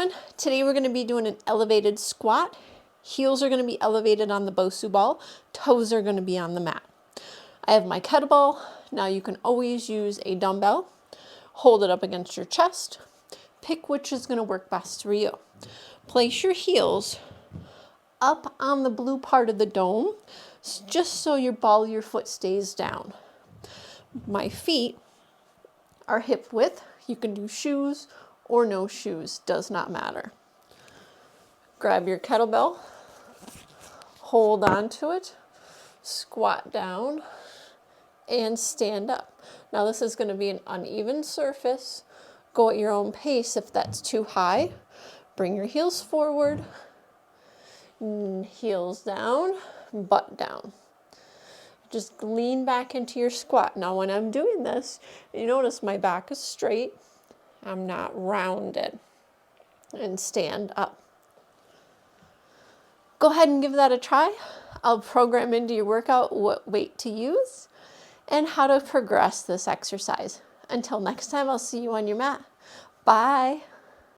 everyone. Today we're going to be doing an elevated squat. Heels are going to be elevated on the Bosu ball. Toes are going to be on the mat. I have my kettlebell. Now you can always use a dumbbell. Hold it up against your chest. Pick which is going to work best for you. Place your heels up on the blue part of the dome, just so your ball of your foot stays down. My feet are hip width. You can do shoes or no shoes, does not matter. Grab your kettlebell, hold on to it, squat down, and stand up. Now this is going to be an uneven surface. Go at your own pace. If that's too high, bring your heels forward, heels down, butt down. Just lean back into your squat. Now when I'm doing this, you notice my back is straight. I'm not rounded. And stand up. Go ahead and give that a try. I'll program into your workout what weight to use and how to progress this exercise. Until next time, I'll see you on your mat. Bye.